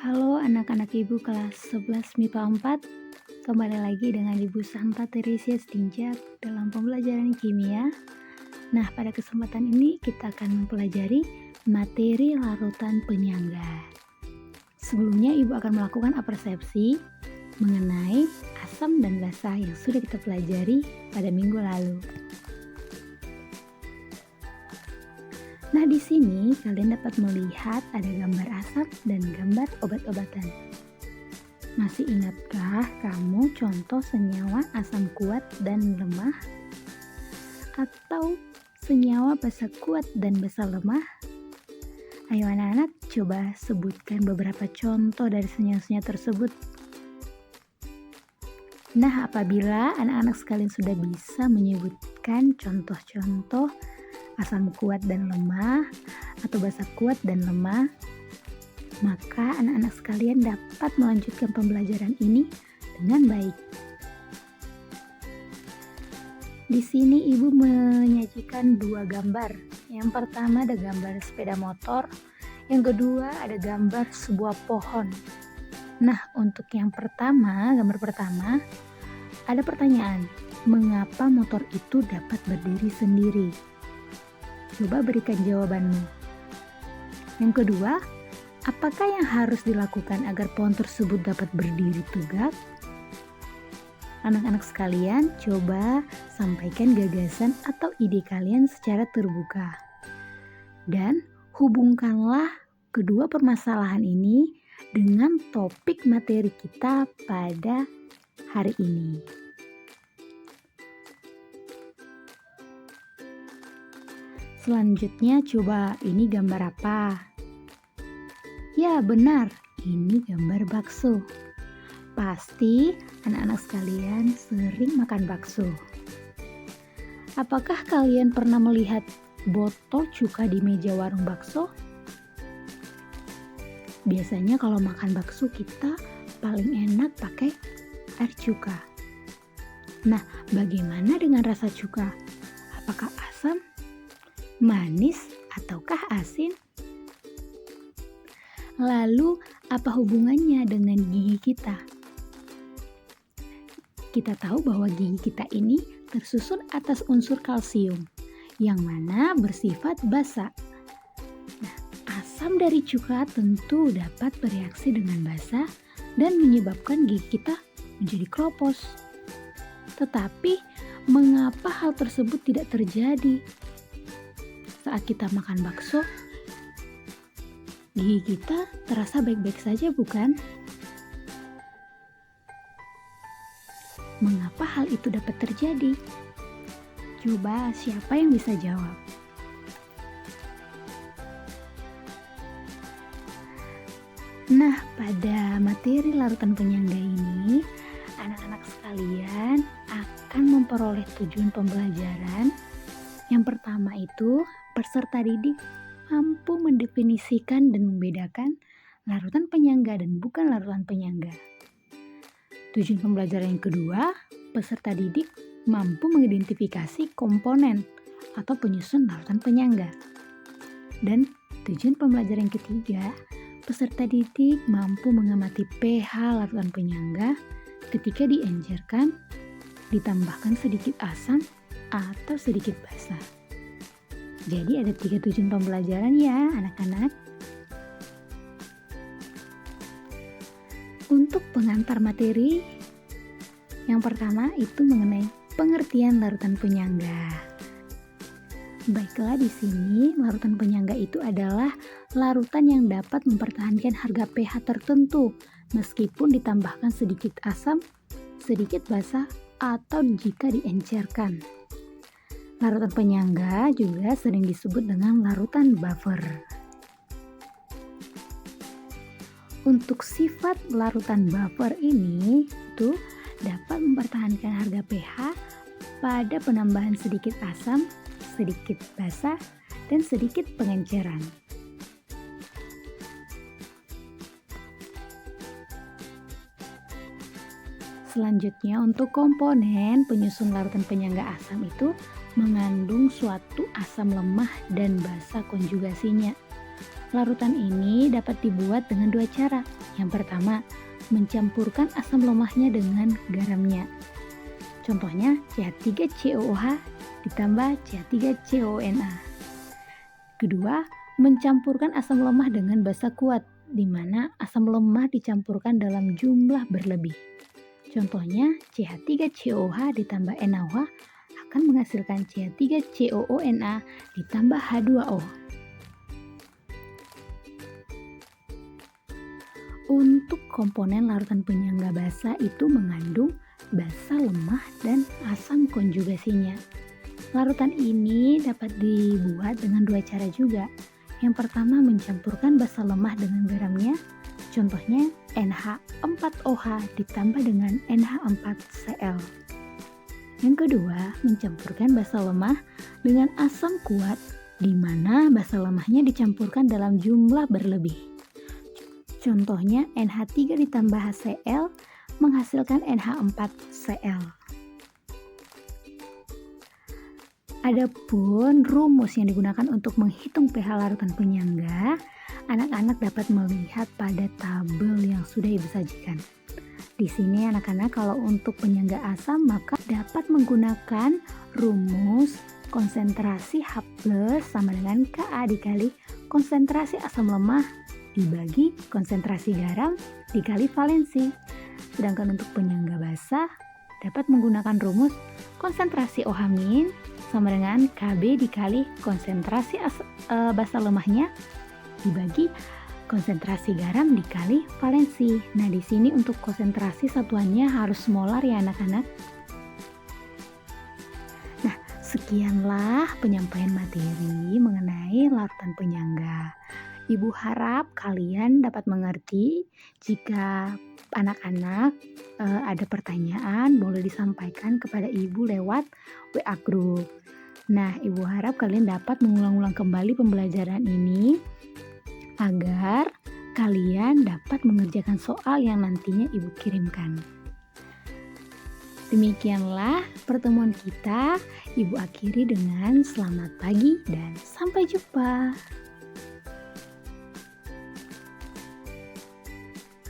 Halo anak-anak Ibu kelas 11 MIPA 4. Kembali lagi dengan Ibu Santa Teresia Stinjak dalam pembelajaran kimia. Nah, pada kesempatan ini kita akan mempelajari materi larutan penyangga. Sebelumnya Ibu akan melakukan apersepsi mengenai asam dan basa yang sudah kita pelajari pada minggu lalu. Nah, di sini kalian dapat melihat ada gambar asam dan gambar obat-obatan. Masih ingatkah kamu contoh senyawa asam kuat dan lemah? Atau senyawa basa kuat dan basa lemah? Ayo anak-anak, coba sebutkan beberapa contoh dari senyawa-senyawa tersebut. Nah, apabila anak-anak sekalian sudah bisa menyebutkan contoh-contoh asam kuat dan lemah atau basa kuat dan lemah, maka anak-anak sekalian dapat melanjutkan pembelajaran ini dengan baik. Di sini Ibu menyajikan dua gambar. Yang pertama ada gambar sepeda motor, yang kedua ada gambar sebuah pohon. Nah, untuk yang pertama, gambar pertama, ada pertanyaan, mengapa motor itu dapat berdiri sendiri? Coba berikan jawabanmu. Yang kedua, apakah yang harus dilakukan agar pohon tersebut dapat berdiri tegak? Anak-anak sekalian, coba sampaikan gagasan atau ide kalian secara terbuka. Dan hubungkanlah kedua permasalahan ini dengan topik materi kita pada hari ini. Selanjutnya coba ini gambar apa? Ya benar, ini gambar bakso. Pasti anak-anak sekalian sering makan bakso. Apakah kalian pernah melihat botol cuka di meja warung bakso? Biasanya kalau makan bakso kita paling enak pakai air cuka. Nah, bagaimana dengan rasa cuka? Apakah asam, manis, ataukah asin? Lalu, apa hubungannya dengan gigi kita? Kita tahu bahwa gigi kita ini tersusun atas unsur kalsium, yang mana bersifat basa. Nah, asam dari cuka tentu dapat bereaksi dengan basa dan menyebabkan gigi kita menjadi kropos. Tetapi, mengapa hal tersebut tidak terjadi? Saat kita makan bakso, gigi kita terasa baik-baik saja, bukan? Mengapa hal itu dapat terjadi? Coba siapa yang bisa jawab? Nah, pada materi larutan penyangga ini, anak-anak sekalian akan memperoleh tujuan pembelajaran. Yang pertama itu, peserta didik mampu mendefinisikan dan membedakan larutan penyangga dan bukan larutan penyangga. Tujuan pembelajaran yang kedua, peserta didik mampu mengidentifikasi komponen atau penyusun larutan penyangga. Dan tujuan pembelajaran yang ketiga, peserta didik mampu mengamati pH larutan penyangga ketika diencerkan, ditambahkan sedikit asam, atau sedikit basa. Jadi ada 3 tujuan pembelajaran ya anak-anak. Untuk pengantar materi, yang pertama itu mengenai pengertian larutan penyangga. Baiklah, di sini larutan penyangga itu adalah larutan yang dapat mempertahankan harga pH tertentu meskipun ditambahkan sedikit asam, sedikit basa, atau jika diencerkan. Larutan penyangga juga sering disebut dengan larutan buffer. Untuk sifat larutan buffer ini itu dapat mempertahankan harga pH pada penambahan sedikit asam, sedikit basa, dan sedikit pengenceran. Selanjutnya, untuk komponen penyusun larutan penyangga asam itu mengandung suatu asam lemah dan basa konjugasinya. Larutan ini dapat dibuat dengan dua cara, Yang pertama, mencampurkan asam lemahnya dengan garamnya. Contohnya CH3COOH ditambah CH3CONA. Kedua, mencampurkan asam lemah dengan basa kuat, di mana asam lemah dicampurkan dalam jumlah berlebih. Contohnya CH3COOH ditambah NaOH akan menghasilkan CH3COONA ditambah H2O. Untuk komponen larutan penyangga basa itu mengandung basa lemah dan asam konjugasinya. Larutan ini dapat dibuat dengan dua cara juga. Yang pertama, mencampurkan basa lemah dengan garamnya. Contohnya NH4OH ditambah dengan NH4Cl. Yang kedua, mencampurkan basa lemah dengan asam kuat, di mana basa lemahnya dicampurkan dalam jumlah berlebih. Contohnya NH3 ditambah HCl menghasilkan NH4Cl. Adapun rumus yang digunakan untuk menghitung pH larutan penyangga, anak-anak dapat melihat pada tabel yang sudah Ibu sajikan. Di sini anak-anak kalau untuk penyangga asam maka dapat menggunakan rumus konsentrasi H+ sama dengan Ka dikali konsentrasi asam lemah dibagi konsentrasi garam dikali valensi. Sedangkan untuk penyangga basa dapat menggunakan rumus konsentrasi OH- sama dengan Kb dikali konsentrasi basa lemahnya dibagi konsentrasi garam dikali valensi. Nah, di sini untuk konsentrasi satuannya harus molar ya anak-anak. Nah, sekianlah penyampaian materi mengenai larutan penyangga. Ibu harap kalian dapat mengerti. Jika anak-anak ada pertanyaan boleh disampaikan kepada Ibu lewat WA Group. Nah, Ibu harap kalian dapat mengulang-ulang kembali pembelajaran ini agar kalian dapat mengerjakan soal yang nantinya Ibu kirimkan. Demikianlah pertemuan kita. Ibu akhiri dengan selamat pagi dan sampai jumpa.